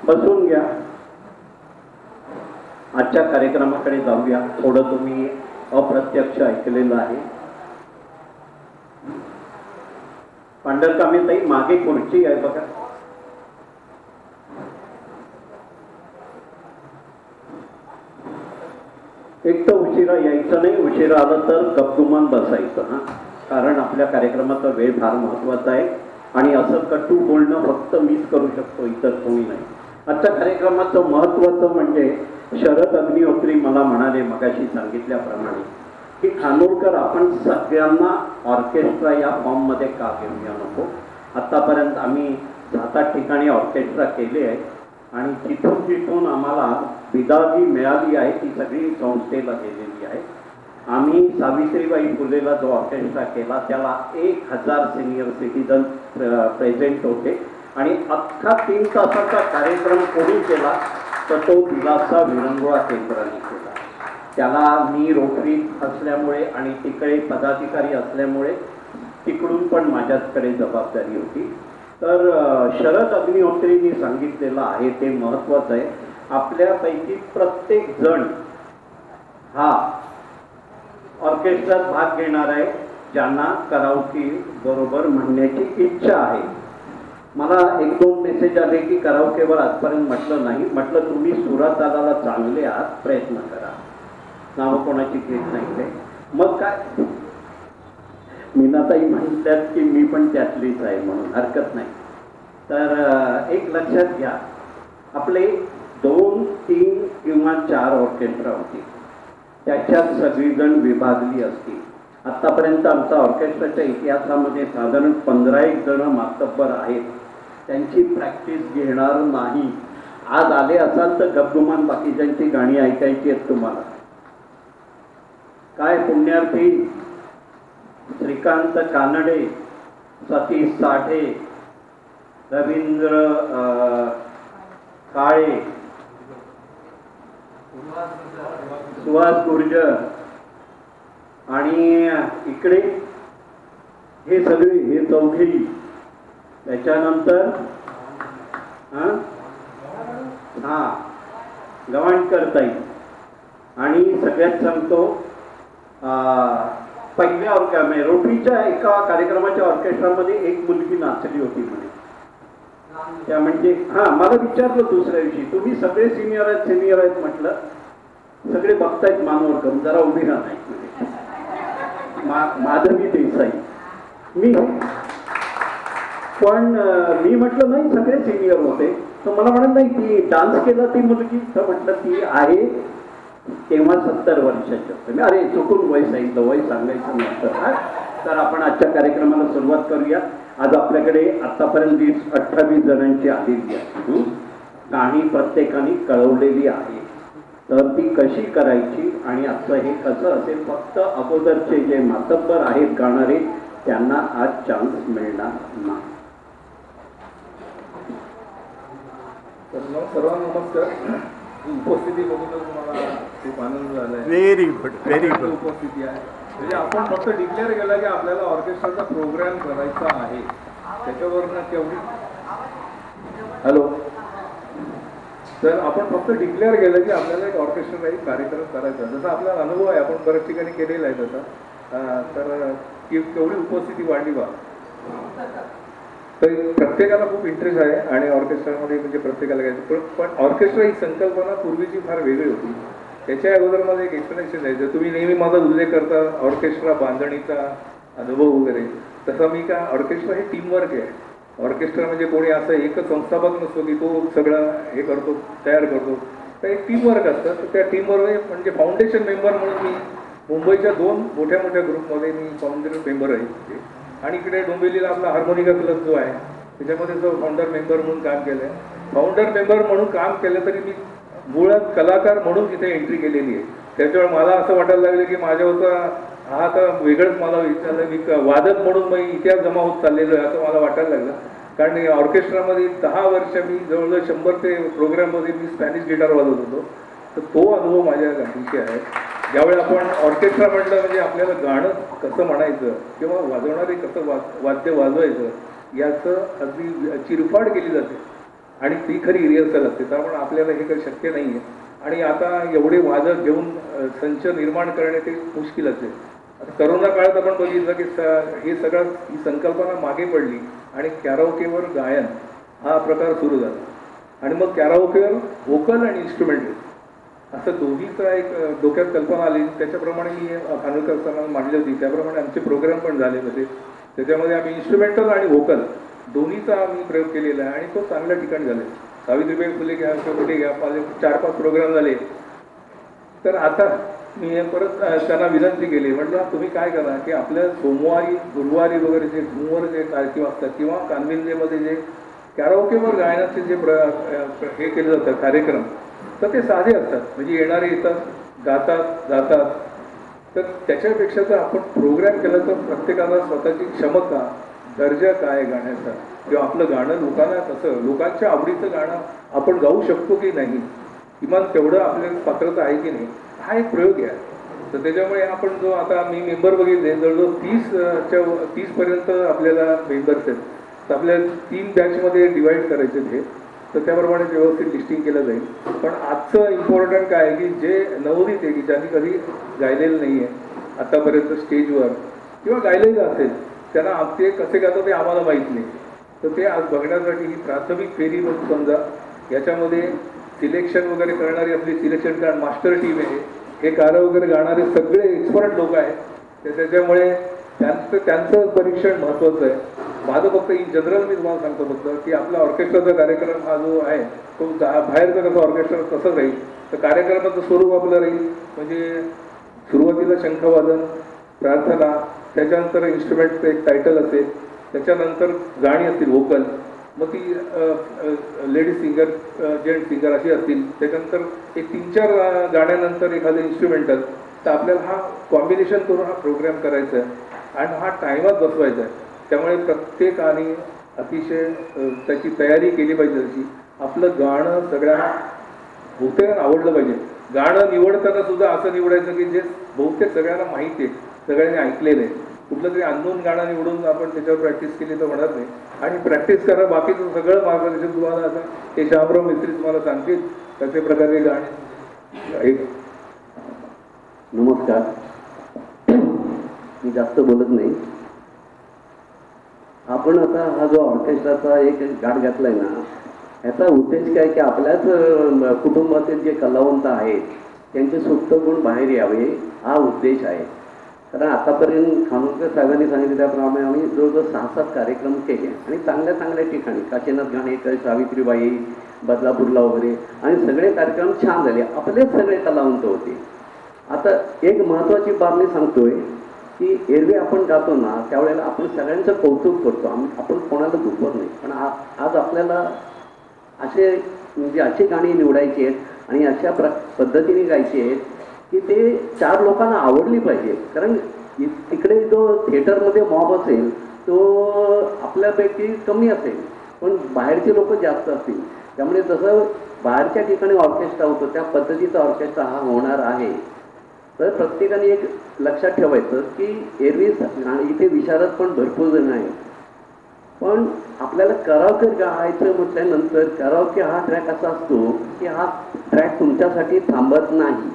बसून घ्या. आजच्या कार्यक्रमाकडे जाऊया. थोडं तुम्ही अप्रत्यक्ष ऐकलेलं आहे. पांढरकामेताई मागे खुर्ची आहे बघा. एक तर उशिरा यायचं नाही, उशिरा आलं तर गपगुमान बसायचं. हा, कारण आपल्या कार्यक्रमाचा वेळ फार महत्वाचा आहे आणि असं कटू बोलणं फक्त मीच करू शकतो, इतर कोणी नाही. आजच्या कार्यक्रमाचं महत्वाचं म्हणजे शरद अग्निहोत्री मला म्हणाले मगाशी सांगितल्याप्रमाणे की खानोलकर आपण सगळ्यांना ऑर्केस्ट्रा या फॉर्ममध्ये का घेऊया नको. आत्तापर्यंत आम्ही 7-8 ठिकाणी ऑर्केस्ट्रा केले आहे आणि जिथून जिथून आम्हाला बिदागी मिळाली आहे ती सगळी संस्थेला गेलेली आहे. आम्ही सावित्रीबाई फुलेला जो ऑर्केस्ट्रा केला त्याला 1000 सिनियर सिटीजन प्रेझेंट होते आणि अख्खा 3 तासाचा कार्यक्रम कोणी केला तर तो दिलासा विरंगुळा केंद्राने केला. त्याला मी रोटरीत असल्यामुळे आणि तिकडे पदाधिकारी असल्यामुळे तिकडून पण माझ्याकडे जबाबदारी होती. तर शरद अग्निहोत्रींनी सांगितलेलं आहे ते महत्त्वाचं आहे. आपल्यापैकी प्रत्येक जण हा ऑर्केस्ट्रात भाग घेणार आहे ज्यांना कराओके बरोबर म्हणण्याची इच्छा आहे. मला 1-2 मेसेज आले की कराओकेवर आजपर्यंत म्हटलं नाही. म्हटलं तुम्ही सुरात तालाला चांगले आहात, प्रयत्न करा. नावं कोणाची घेत नाही ते. मग काय मीनाताई म्हणतात की मी पण त्यातलीच आहे म्हणून हरकत नाही. तर एक लक्षात घ्या, आपले 2, 3 किंवा 4 ऑर्केस्ट्रा होती, त्याच्यात सगळीजण विभागली असती. आत्तापर्यंत आमचा ऑर्केस्ट्राच्या इतिहासामध्ये साधारण 15-1 जण मातब्बर आहेत. त्यांची प्रॅक्टिस घेणार नाही. आज आले असाल तर गपगुमान बाकीच्यांची गाणी ऐकायची आहेत तुम्हाला. काय पुण्यार्थी श्रीकांत कानडे, सतीश साठे, रवींद्र काळे, सुहास गुर्जर आणि इकडे हे सगळे हे चौघेही. त्याच्यानंतर गवाणकर ताई आणि सगळ्यात सांगतो पहिल्या रोटरीच्या एका कार्यक्रमाच्या ऑर्केस्ट्रामध्ये एक मुलगी नाचली होती म्हणे. त्या म्हणजे मला विचारलं दुसऱ्या दिवशी तुम्ही सगळे सिनियर आहेत म्हटलं. सगळे बघतायत मानवर करून, जरा उभी राहा नाही. माधवी देसाई मी पण मी म्हटलं नाही सगळे सिनियर होते. तर मला म्हणत नाही ती डान्स केला ती मुलगी. तर म्हटलं ती आहे तेव्हा 70 वर्षाची होते. अरे चुकून वय सांगितलं, वय सांगायचं नसतं. तर आपण आजच्या कार्यक्रमाला सुरुवात करूया. आज आपल्याकडे आतापर्यंत 28 जणांची आलेली आहे. गाणी प्रत्येकाने कळवलेली आहे. तर ती कशी करायची आणि आजचं हे कसं असेल, फक्त अगोदरचे जे मातब्बर आहेत गाणारे त्यांना आज चान्स मिळणार नाही. सर्वांना नमस्कार. उपस्थिती बघूनच मला खूप आनंद झाला आहे. व्हेरी गुड उपस्थिती आहे. म्हणजे आपण फक्त डिक्लेअर केला की आपल्याला ऑर्केस्ट्राचा प्रोग्राम करायचा आहे, त्याच्यावरनं तेवढी हॅलो तर आपण फक्त डिक्लेअर केलं की आपल्याला एक ऑर्केस्ट्रा एक कार्यक्रम करायचा. जसा आपला अनुभव आहे, आपण बऱ्याच ठिकाणी केलेला आहे तसा. तर की तेवढी उपस्थिती वाढली बा. तर प्रत्येकाला खूप इंटरेस्ट आहे आणि ऑर्केस्ट्रामध्ये म्हणजे प्रत्येकाला घ्यायचं. पण ऑर्केस्ट्रा ही संकल्पना पूर्वीची फार वेगळी होती. त्याच्या अगोदर माझं एक एक्सप्लेनेशन आहे. जर तुम्ही नेहमी माझा उल्लेख करता ऑर्केस्ट्रा बांधणीचा अनुभव वगैरे, तसा मी का ऑर्केस्ट्रा हे टीमवर्क आहे. ऑर्केस्ट्रा म्हणजे कोणी असं एकच संस्थापक नसतो की तो सगळं हे करतो, तयार करतो. तर एक टीमवर्क असतं. तर त्या टीमवर्क म्हणजे फाउंडेशन मेंबर म्हणून मी मुंबईच्या 2 मोठ्या ग्रुपमध्ये मी फाउंडर मेंबर आहे. आणि इकडे डोंबिवलीला आपला हार्मोनिका क्लब जो आहे त्याच्यामध्ये जो फाउंडर मेंबर म्हणून काम केलं आहे. फाउंडर मेंबर म्हणून काम केलं तरी मी मुळात कलाकार म्हणून तिथे एंट्री केलेली आहे. त्याच्यामुळे मला असं वाटायला लागलं की माझ्या होता हा तर वेगळंच मला विचारलं. मी वादक म्हणून मी इतिहास जमा होत चाललेलो आहे असं मला वाटायला लागलं. कारण ऑर्केस्ट्रामध्ये 10 वर्ष मी जवळजवळ 100 ते प्रोग्राममध्ये मी स्पॅनिश गिटार वाजवत होतो. तर तो अनुभव माझ्या गाठीशी आहे. ज्यावेळी आपण ऑर्केस्ट्रा म्हटलं म्हणजे आपल्याला गाणं कसं म्हणायचं किंवा वाजवणारे कसं वाद्य वाजवायचं याचं अगदी चिरफाड केली जाते. आणि ती खरी रिहर्सल असते, त्यामुळे आपल्याला हे काही शक्य नाही आहे. आणि आता एवढे वादळ घेऊन संच निर्माण करणे ते मुश्किलच आहे. आता करोना काळात आपण बघितलं की हे सगळं ही संकल्पना मागे पडली आणि कॅराओकेवर गायन हा प्रकार सुरू झाला. आणि मग कॅराओकेवर व्होकल आणि इन्स्ट्रुमेंटल असं दोन्हीचा एक डोक्यात कल्पना आली. त्याच्याप्रमाणे मी खानोलकर सरांना मांडली होती, त्याप्रमाणे आमचे प्रोग्राम पण झाले होते. त्याच्यामध्ये आम्ही इन्स्ट्रुमेंटल आणि व्होकल दोन्हीचा आम्ही प्रयोग केलेला आहे आणि तो चांगल्या ठिकाणी झाला. सावित्रीबाई फुले घ्या किंवा कुठे घ्या, माझे 4-5 प्रोग्राम झाले. तर आता मी परत त्यांना विनंती केली, म्हटलं तुम्ही काय करा की आपल्या सोमवारी गुरुवारी वगैरे जे झूमवर जे कार्यक्रम असतात किंवा कानविंदेमध्ये जे कॅराओकेवर गायनाचे जे हे केले जातात कार्यक्रम, तर ते साधे असतात. म्हणजे येणारे येतात, गातात जातात. तर त्याच्यापेक्षा जर आपण प्रोग्राम केला तर प्रत्येकाला स्वतःची क्षमता, दर्जा काय गाण्याचा किंवा आपलं गाणं लोकांना कसं, लोकांच्या आवडीचं गाणं आपण गाऊ शकतो की नाही, किमान तेवढं आपल्याला पात्रता आहे की नाही, हा एक प्रयोग आहे. तर त्याच्यामुळे आपण जो आता मी मेंबर बघितले जवळजवळ 30 पर्यंत आपल्याला मेंबर्स आहेत. तर आपल्याला 3 बॅचमध्ये डिवाईड करायचे हे, तर त्याप्रमाणे व्यवस्थित लिस्टिंग केलं जाईल. पण आजचं इम्पॉर्टंट काय आहे की जे नवोदित आहे की ज्यांनी कधी गायलेलं नाही आहे आतापर्यंत स्टेजवर किंवा गायलेलं असेल, त्यांना ते कसे गातात ते आम्हाला माहीत नाही. तर ते आज बघण्यासाठी ही प्राथमिक फेरी म्हणून समजा. याच्यामध्ये सिलेक्शन वगैरे करणारी आपली सिलेक्शन कार्ड मास्टर टीम आहे. हे गाणं वगैरे गाणारे सगळे एक्सपर्ट लोक आहेत. त्याच्यामुळे त्यांचं परीक्षण महत्त्वाचं आहे. माझं फक्त इन जनरल मी तुम्हाला सांगतो फक्त की आपला ऑर्केस्ट्राचा कार्यक्रम हा जो आहे तो बाहेरचं कसं ऑर्केस्ट्रा तसंच राहील. तर कार्यक्रमाचं स्वरूप आपलं राहील म्हणजे सुरुवातीला शंखवादन, प्रार्थना, त्याच्यानंतर इन्स्ट्रुमेंटचं एक टायटल असेल, त्याच्यानंतर गाणी असतील व्होकल, मग ती लेडीज सिंगर, जेंट सिंगर अशी असतील. त्याच्यानंतर एक 3-4 गाण्यानंतर एखादं इन्स्ट्रुमेंटल. तर आपल्याला हा कॉम्बिनेशन करून हा प्रोग्राम करायचा आहे आणि हा टायमात बसवायचा आहे. त्यामुळे प्रत्येकाने अतिशय त्याची तयारी केली पाहिजे. अशी आपलं गाणं सगळ्यांना बहुतेक आवडलं पाहिजे. गाणं निवडताना सुद्धा असं निवडायचं की जे बहुतेक सगळ्यांना माहिती आहे, सगळ्यांनी ऐकलेलं आहे. कुठलं तरी अननोन गाणं निवडून आपण त्याच्यावर प्रॅक्टिस केली तर होणार नाही. आणि प्रॅक्टिस करा, बाकीचं सगळं मार्गदर्शन तुम्हाला आता हे शामराव मिस्त्री तुम्हाला सांगतील कसे प्रकारे गाणे. नमस्कार. मी जास्त बोलत नाही. आपण आता हा जो ऑर्केस्ट्राचा एक गाठ घातलाय ना, याचा उद्देश काय की आपल्याच कुटुंबातील जे कलावंत आहेत त्यांचे सुप्त गुण बाहेर यावे हा उद्देश आहे. कारण आतापर्यंत खानोलकर साहेबांनी सांगितलं त्याप्रमाणे आम्ही जवळजवळ 6-7 कार्यक्रम केले आणि चांगल्या चांगल्या ठिकाणी काशीनाथ घाणेकर, सावित्रीबाई, बदलापूरला वगैरे, आणि सगळे कार्यक्रम छान झाले. आपलेच सगळे कलावंत होते. आता एक महत्त्वाची बाब मी सांगतोय की एरवी आपण गातो ना त्यावेळेला आपण सगळ्यांचं कौतुक करतो, आपण कोणाला दुखवत नाही. पण आज आपल्याला अशी गाणी निवडायची आहेत आणि अशा पद्धतीने गायची आहेत की ते 4 लोकांना आवडली पाहिजे. कारण तिकडे जो थिएटरमध्ये मॉब असेल तो आपल्यापैकी कमी असेल, पण बाहेरचे लोक जास्त असतील. त्यामुळे जसं बाहेरच्या ठिकाणी ऑर्केस्ट्रा होतो त्या पद्धतीचा ऑर्केस्ट्रा हा होणार आहे. तर प्रत्येकाने एक लक्षात ठेवायचं की एरवी इथे विशारद पण भरपूर जण आहेत, पण आपल्याला कराओके गायचं म्हटल्यानंतर कराओके हा ट्रॅक असा असतो की हा ट्रॅक तुमच्यासाठी थांबत नाही.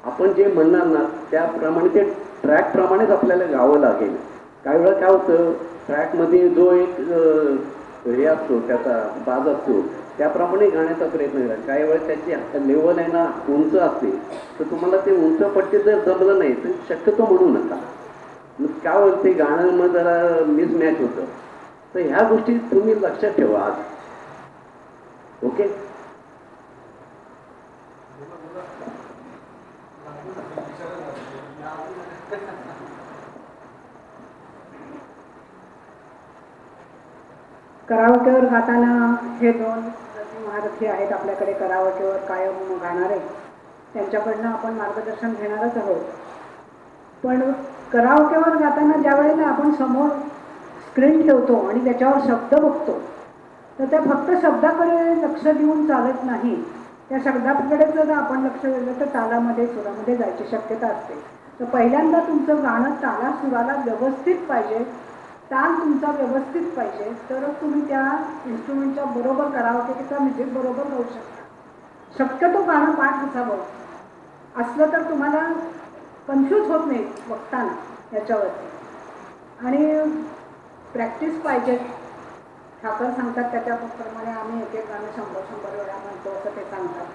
आपण जे म्हणणार ना त्याप्रमाणे ते ट्रॅकप्रमाणेच आपल्याला गावं लागेल. काही वेळा काय होतं, ट्रॅकमध्ये जो एक हे असतो त्याचा बाज असतो त्याप्रमाणे गाण्याचा प्रयत्न करा. काही वेळा त्याची लेवल आहे ना उंच असते, तर तुम्हाला ते उंच पट्टी जर जमलं नाही तर शक्यतो म्हणू नका. मग काय होतं ते गाणं मग जरा मिसमॅच होतं. तर ह्या गोष्टी तुम्ही लक्षात ठेवा आज. ओके. कराओकेवर गाताना हे 2 महारथी आहेत आपल्याकडे कराओकेवर कायम गाणारे, त्यांच्याकडनं आपण मार्गदर्शन घेणारच आहोत. पण कराओकेवर गाताना ज्या वेळेला आपण समोर स्क्रीन ठेवतो आणि त्याच्यावर शब्द बघतो तर त्या फक्त शब्दाकडे लक्ष देऊन चालत नाही. त्या शब्दाकडे जर आपण लक्ष दिलं तर तालामध्ये सुरामध्ये जायची शक्यता असते. तर पहिल्यांदा तुमचं गाणं ताला सुराला व्यवस्थित पाहिजे ताल तुमचा व्यवस्थित पाहिजे तरच तुम्ही त्या इन्स्ट्रुमेंटच्या बरोबर करावं की त्या म्युझिक बरोबर गाऊ शकता. शक्यतो गाणं पाठ असावं असलं तर तुम्हाला कन्फ्यूज होत नाही बघताना याच्यावरती. आणि प्रॅक्टिस पाहिजे. ठाकर सांगतात त्याच्याप्रमाणे आम्ही एक एक गाणं 100 वेळा म्हणतो असं ते सांगतात.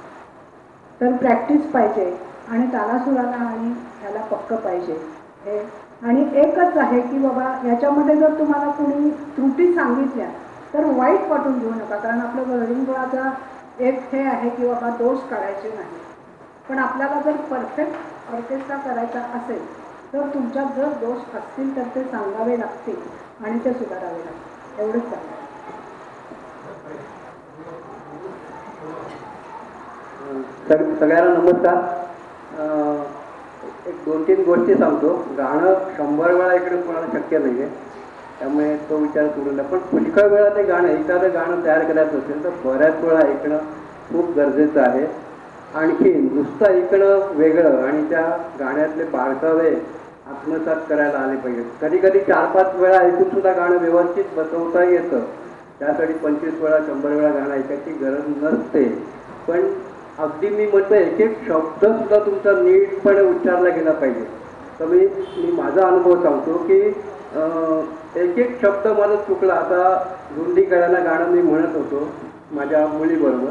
तर प्रॅक्टिस पाहिजे आणि तालासुराला आणि ह्याला पक्क पाहिजे हे. आणि एकच आहे की बाबा ह्याच्यामध्ये जर तुम्हाला कोणी त्रुटी सांगितल्या तर वाईट वाटून घेऊ नका. कारण आपलं गळिंगळाचा एक हे आहे की बाबा दोष काढायचे नाही. पण आपल्याला जर परफेक्ट ऑर्केस्ट्रा करायचा असेल तर तुमच्यात जर दोष असतील तर ते सांगावे लागतील आणि ते सुधारावे लागतील. एवढंच सांगा. सगळ्यांना नमस्कार. एक 2-3 गोष्टी सांगतो. गाणं 100 वेळा इकडे कोणाला शक्य नाही आहे, त्यामुळे तो विचार करू नये. पण पुष्कळ वेळा ते गाणं एखादं गाणं तयार करायचं असेल तर बऱ्याच वेळा ऐकणं खूप गरजेचं आहे. आणखी नुसतं ऐकणं वेगळं आणि त्या गाण्यातले बारकावे आत्मसात करायला आले पाहिजे. कधी कधी 4-5 वेळा ऐकून सुद्धा गाणं व्यवस्थित बसवता येतं. त्यासाठी 25 वेळा 100 वेळा गाणं ऐकायची गरज नसते. पण अगदी मी म्हणतो एक एक शब्द सुद्धा तुमचा नीटपणे उच्चारला गेला पाहिजे. तर मी माझा अनुभव सांगतो की एक एक शब्द माझा चुकला. आता रुंदी करायला गाणं मी म्हणत होतो माझ्या मुलीबरोबर,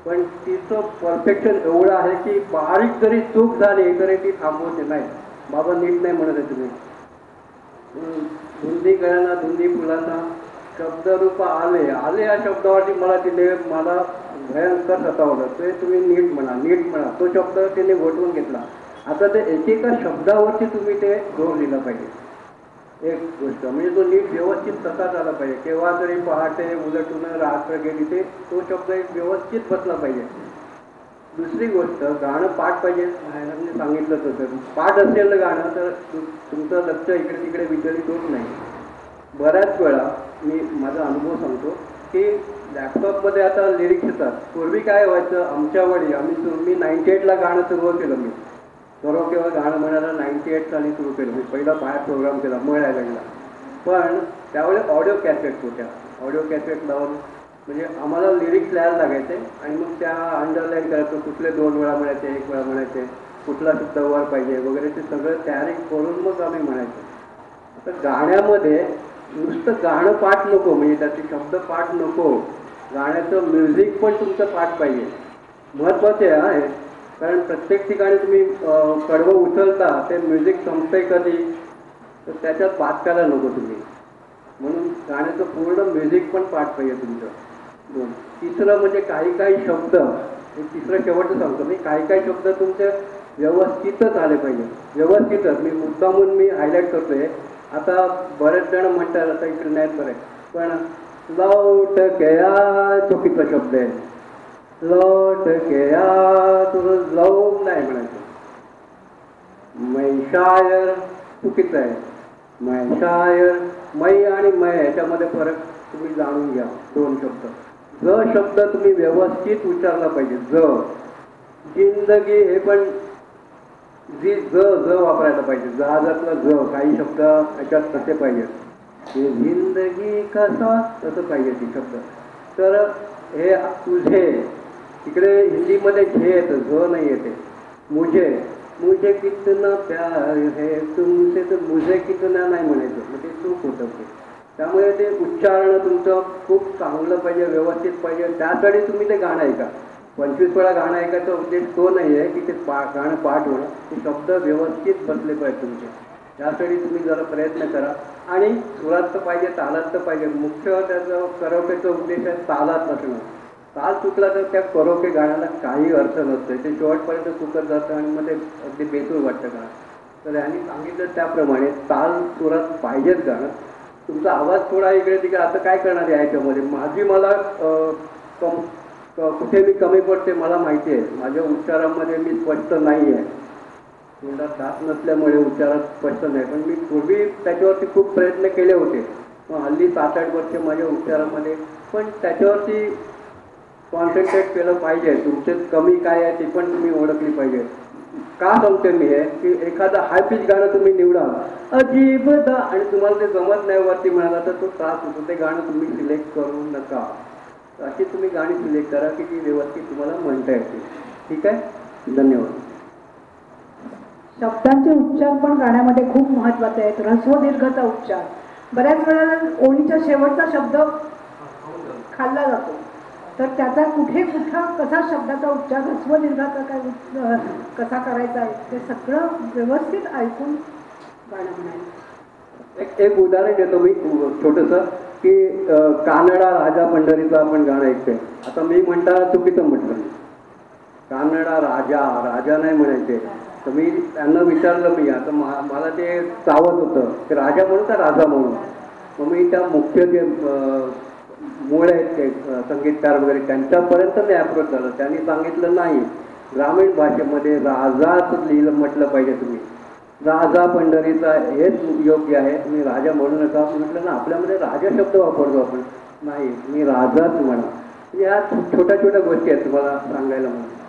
पण तिचं परफेक्शन एवढं आहे की बारीक जरी चूक झाली तरी ती थांबवते नाही. बाबा नीट नाही म्हणत आहे तुम्ही. धुंदी करायला धुंदी फुलांना शब्दरूप आले आले या शब्दावरती मला भयंकर सतावलं. ते तुम्ही नीट म्हणा. तो शब्द त्याने घोटवून घेतला. आता ते एकेका शब्दावरती तुम्ही ते जोर दिला पाहिजे. एक गोष्ट म्हणजे तो नीट व्यवस्थित कसा झाला पाहिजे. केव्हा तरी पहाटे उलटून रात्र गेली ते तो शब्द एक व्यवस्थित बसला पाहिजे. दुसरी गोष्ट गाणं पाठ पाहिजे. मी सांगितलंच होतं पाठ असेल गाणं तर तुमचं लक्ष इकडे तिकडे विचलित होत नाही. बऱ्याच वेळा मी माझा अनुभव सांगतो की लॅपटॉपमध्ये आता लिरिक्स येतात. पूर्वी काय व्हायचं आमच्या वडी मी 98ला गाणं सुरू केलं. मी केव्हा गाणं म्हणायला 98 साली सुरू केलं. मी पहिला बाहेर प्रोग्राम केला मळ्याला. पण त्यावेळेस ऑडिओ कॅसेट होत्या. ऑडिओ कॅसेट लावून म्हणजे आम्हाला लिरिक्स लिहायला लागायचे आणि मग त्या अंडरलाईन करायचं. कुठले 2 वेळा म्हणायचे 1 वेळा म्हणायचे कुठला शब्द वर पाहिजे वगैरे ते सगळं तयारी करून मग आम्ही म्हणायचो. आता गाण्यामध्ये नुसतं गाणं पाठ नको म्हणजे त्याचे शब्द पाठ नको. गाण्याचं म्युझिक पण तुमचं पाठ पाहिजे. महत्त्वाचे आहे कारण प्रत्येक ठिकाणी तुम्ही कडवं उचलता ते म्युझिक संपतंय कधी तर त्याच्यात बात करायला नको तुम्ही. म्हणून गाण्याचं पूर्ण म्युझिक पण पाठ पाहिजे तुमचं. 2. तिसरं म्हणजे काही शब्द हे तिसरं शेवटचं सांगतो मी. काही शब्द तुमचे व्यवस्थितच आले पाहिजे. व्यवस्थितच मी हायलाईट करतोय. आता बरेच जण म्हणतात आता इकडे नाहीत बरे पण लौट गया चुकीचा शब्द आहे. लौट गया तुझं लव नाही म्हणायचं. मै शायर चुकीचं आहे. मै शायर मै आणि मै याच्यामध्ये फरक तुम्ही जाणून घ्या. 2 शब्द. ज शब्द तुम्ही व्यवस्थित उच्चारला पाहिजे. ज जिंदगी हे पण ज वापरायला पाहिजे. जहाजातला ज काही शब्द याच्यात कसे पाहिजेत. हे जिंदगी कसा तसं पाहिजे ते शब्द. तर हे तुझे तिकडे हिंदीमध्ये झे येतं ज नाही येते. मुझे कितना प्यार है तुमसे तर मुझे कितना नाही म्हणायचं म्हणजे चूक होतं ते. त्यामुळे ते उच्चारण तुमचं खूप चांगलं पाहिजे व्यवस्थित पाहिजे. त्यासाठी तुम्ही ते गाणं ऐका. 25 वेळा गाणं ऐकायचा उद्देश तो नाही आहे की ते गाणं पाठ होणं. ते शब्द व्यवस्थित बसले पाहिजे तुमचे. त्यासाठी तुम्ही जरा प्रयत्न करा. आणि सुरात तर पाहिजे तालात तर पाहिजे. मुख्य त्याचं कराओकेचा उद्देश आहे तालात नसणं. ताल चुकला तर त्या कराओके गाण्याला काही अर्थ नसतो. ते शेवटपर्यंत चुकत जातं आणि मग ते अगदी बेसूर वाटतं गाणं. तर यांनी सांगितलं त्याप्रमाणे ताल सुरात पाहिजेच गाणं. तुमचा आवाज थोडा इकडे तिकडे आता काय करणार आहे याच्यामध्ये. मला कुठे मी कमी पडते मला माहिती आहे. माझ्या उच्चारामध्ये मी स्पष्ट नाही आहे. तोंडात दात नसल्यामुळे उच्चारात स्पष्ट नाही. पण मी पूर्वी त्याच्यावरती खूप प्रयत्न केले होते. मग हल्ली 7-8 वर्ष माझ्या उच्चारामध्ये पण त्याच्यावरती कॉन्सन्ट्रेट केलं पाहिजे. तुमचे कमी काय आहे ते पण तुम्ही ओळखली पाहिजे. का सांगते मी हे की एखादं हाय पिच गाणं तुम्ही निवडाल अजीब दा आणि तुम्हाला ते जमत नाही वरती म्हणाला तर तो त्रास होतो. ते गाणं तुम्ही सिलेक्ट करू नका. अशी तुम्ही गाणी सिलेक्ट करा की ती व्यवस्थित तुम्हाला म्हणता येतील. ठीक आहे, धन्यवाद. शब्दांचे उच्चार पण गाण्यामध्ये खूप महत्त्वाचे आहेत. ऱ्हस्व दीर्घचा उच्चार बऱ्याच वेळेला ओळीचा शेवटचा शब्द खाल्ला जातो, तर त्याचा कुठं कसा शब्दाचा उच्चार ऱ्हस्व दीर्घाचा काय कसा करायचा आहे ते सगळं व्यवस्थित ऐकून गाणं म्हणायचं. एक उदाहरण देतो मी छोटंसं की कानडा राजा पंढरीचं आपण गाणं ऐकतोय. आता मी म्हणता चुकीचं म्हटलं, कानडा राजा नाही म्हणायचे. तर मी त्यांना विचारलं, मी आता मला ते चावत होतं ते राजा म्हणून का राजा म्हणून. मग मी त्या मुख्य जे मूळ आहेत ते संगीतकार वगैरे त्यांच्यापर्यंत मी अप्रोच झालं. त्यांनी सांगितलं नाही, ग्रामीण भाषेमध्ये राजाच लिहिलं म्हटलं पाहिजे तुम्ही. राजा पंढरीचा हेच योग्य आहे, तुम्ही राजा म्हणू नका. म्हटलं ना, आपल्यामध्ये राजा शब्द वापरतो आपण, नाही तुम्ही राजाच म्हणा. या छोट्या छोट्या गोष्टी आहेत तुम्हाला सांगायला म्हणून.